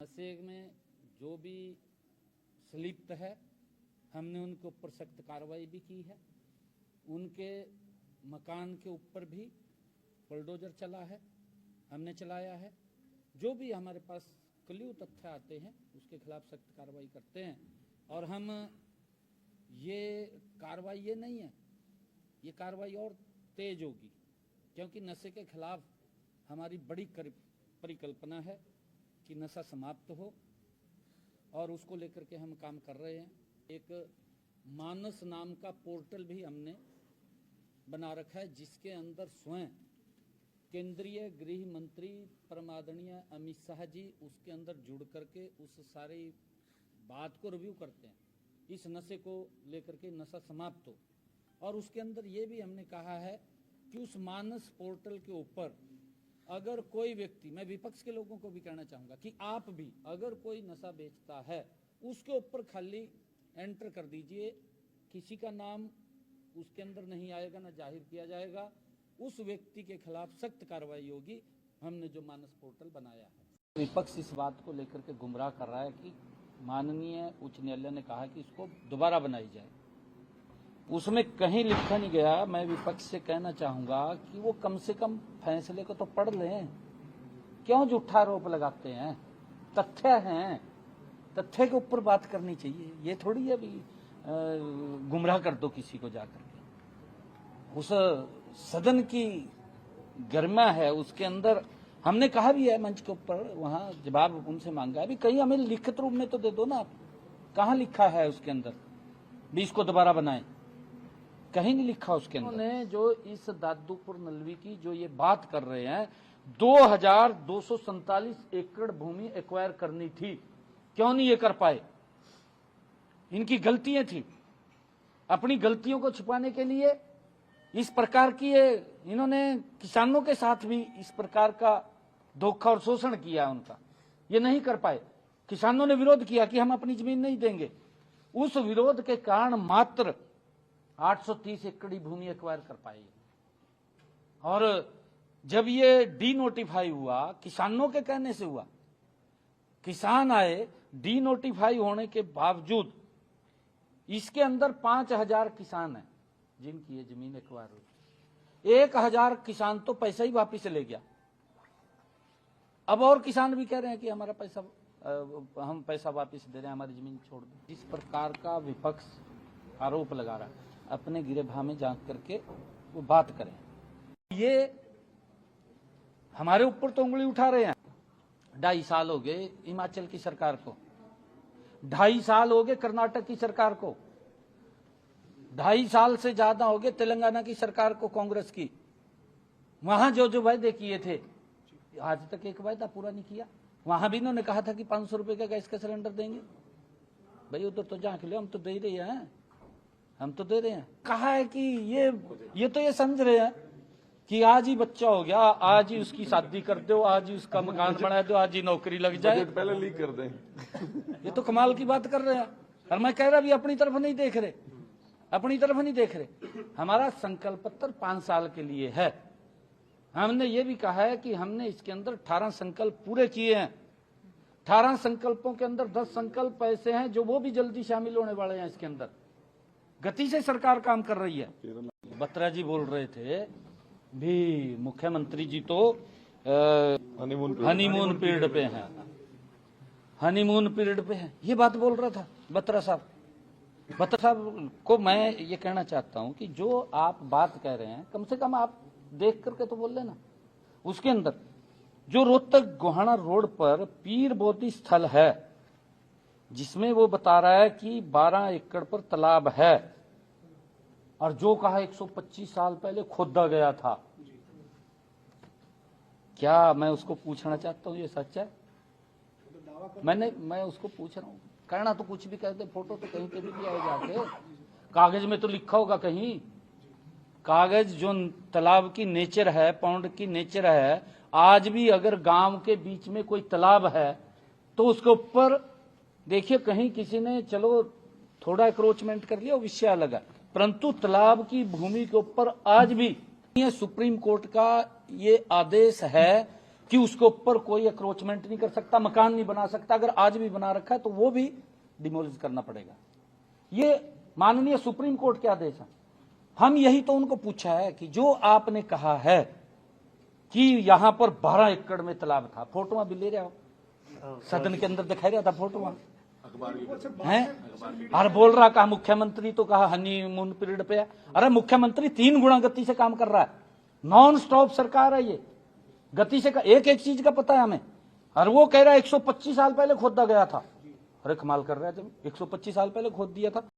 नशे में जो भी संलिप्त है हमने उनके ऊपर सख्त कार्रवाई भी की है। उनके मकान के ऊपर भी बुलडोजर चला है, हमने चलाया है। जो भी हमारे पास क्ल्यू तथ्य आते हैं उसके खिलाफ सख्त कार्रवाई करते हैं। और हम ये कार्रवाई ये नहीं है, ये कार्रवाई और तेज होगी, क्योंकि नशे के खिलाफ हमारी बड़ी परिकल्पना है कि नशा समाप्त हो और उसको लेकर के हम काम कर रहे हैं। एक मानस नाम का पोर्टल भी हमने बना रखा है, जिसके अंदर स्वयं केंद्रीय गृह मंत्री परम आदरणीय अमित शाह जी उसके अंदर जुड़ करके उस सारी बात को रिव्यू करते हैं, इस नशे को लेकर के नशा समाप्त हो। और उसके अंदर ये भी हमने कहा है कि उस मानस पोर्टल के ऊपर अगर कोई व्यक्ति, मैं विपक्ष के लोगों को भी कहना चाहूँगा कि आप भी अगर कोई नशा बेचता है उसके ऊपर खाली एंटर कर दीजिए, किसी का नाम उसके अंदर नहीं आएगा, ना जाहिर किया जाएगा, उस व्यक्ति के खिलाफ सख्त कार्रवाई होगी। हमने जो मानस पोर्टल बनाया है, विपक्ष इस बात को लेकर के गुमराह कर रहा है कि माननीय उच्च न्यायालय ने कहा कि इसको दोबारा बनाई जाए। उसमें कहीं लिखा नहीं गया। मैं विपक्ष से कहना चाहूंगा कि वो कम से कम फैसले को तो पढ़ लें, क्यों झूठा आरोप लगाते हैं? तथ्य हैं, तथ्य के ऊपर बात करनी चाहिए। ये थोड़ी अभी गुमराह कर दो किसी को जाकर के। उस सदन की गरिमा है, उसके अंदर हमने कहा भी है मंच के ऊपर, वहां जवाब उनसे मांगा है भी, कहीं हमें लिखित रूप में तो दे दो ना। कहाँ लिखा है उसके अंदर भी इसको दोबारा बनाएं? कहीं नहीं लिखा उसके अंदर। उन्होंने जो इस दादूपुर नलवी की जो ये बात कर रहे हैं, 2247 एकड़ भूमि एक्वायर करनी थी, क्यों नहीं ये कर पाए? इनकी गलतियां थी। अपनी गलतियों को छुपाने के लिए इस प्रकार की इन्होंने किसानों के साथ भी इस प्रकार का धोखा और शोषण किया उनका। ये नहीं कर पाए। किसानों ने विरोध किया कि हम अपनी जमीन नहीं देंगे। उस विरोध के कारण मात्र 830 एकड़ भूमि एक्वायर कर पाए। और जब ये डी नोटिफाई हुआ, किसानों के कहने से हुआ, किसान आए, डी नोटिफाई होने के बावजूद इसके अंदर 5000 किसान हैं जिनकी ये जमीन एक्वायर हुई। 1000 किसान तो पैसा ही वापिस ले गया। अब और किसान भी कह रहे हैं कि हमारा पैसा, हम पैसा वापिस दे रहे हैं, हमारी जमीन छोड़ दो। इस प्रकार का विपक्ष आरोप लगा रहा है, अपने गिरेबान में झांक करके वो बात करें। ये हमारे ऊपर तो उंगली उठा रहे हैं। 2.5 साल हो गए हिमाचल की सरकार को, 2.5 साल हो गए कर्नाटक की सरकार को, 2.5 साल से ज्यादा हो गए तेलंगाना की सरकार को, कांग्रेस की। वहां जो जो वायदे किए थे, आज तक एक वायदा पूरा नहीं किया। वहां भी इन्होंने कहा था कि 500 रुपए का गैस का सिलेंडर देंगे। भाई उधर तो झांक लो, हम तो दे रहे हैं, हम तो दे रहे हैं। कहा है कि ये तो ये समझ रहे हैं कि आज ही बच्चा हो गया, आज ही उसकी शादी कर दो, आज ही उसका मकान बना दो, आज ही नौकरी लग जाए, पहले लीक कर दें। ये तो कमाल की बात कर रहे हैं। और मैं कह रहा भी अपनी तरफ नहीं देख रहे, अपनी तरफ नहीं देख रहे। हमारा संकल्प पत्र 5 साल के लिए है। हमने ये भी कहा है कि हमने इसके अंदर 18 संकल्प पूरे किए हैं। 18 संकल्पों के अंदर 10 संकल्प ऐसे हैं जो वो भी जल्दी शामिल होने वाले हैं। इसके अंदर गति से सरकार काम कर रही है। बत्रा जी बोल रहे थे भी मुख्यमंत्री जी तो हनीमून पीरियड पे हैं, हनीमून पीरियड पे हैं, ये बात बोल रहा था बत्रा साहब। बत्रा साहब को मैं ये कहना चाहता हूं कि जो आप बात कह रहे हैं, कम से कम आप देख करके तो बोल लेना। उसके अंदर जो रोहतक गोहाना रोड पर पीर बोधी स्थल है, जिसमें वो बता रहा है कि 12 एकड़ पर तालाब है, और जो कहा 125 साल पहले खोदा गया था। क्या मैं उसको पूछना चाहता हूँ ये सच है? मैं उसको पूछ रहा हूँ। कहना तो कुछ भी कहते, फोटो तो कहीं पे भी दिया है, जाके कागज में तो लिखा होगा कहीं। कागज जो तालाब की नेचर है, पौंड की नेचर है, आज भी अगर गांव के बीच में कोई तालाब है तो उसके ऊपर देखिए कहीं किसी ने चलो थोड़ा एक्रोचमेंट कर लिया, विषय अलग है, परंतु तालाब की भूमि के ऊपर आज भी ये सुप्रीम कोर्ट का ये आदेश है कि उसके ऊपर कोई अक्रोचमेंट नहीं कर सकता, मकान नहीं बना सकता। अगर आज भी बना रखा है तो वो भी डिमोलिश करना पड़ेगा। ये माननीय सुप्रीम कोर्ट के आदेश है। हम यही तो उनको पूछा है कि जो आपने कहा है कि यहां पर 12 एकड़ में तालाब था, फोटो भी ले रहे हो, सदन के अंदर दिखाई रहा था फोटो हैं, और बोल रहा कहा मुख्यमंत्री तो कहा हनीमून पीरियड पे है। अरे मुख्यमंत्री 3 गुना गति से काम कर रहा है, नॉन स्टॉप सरकार है ये, गति से एक एक चीज का पता है हमें। और वो कह रहा है 125 साल पहले खोदा गया था। अरे कमाल कर रहा है, जब 125 साल पहले खोद दिया था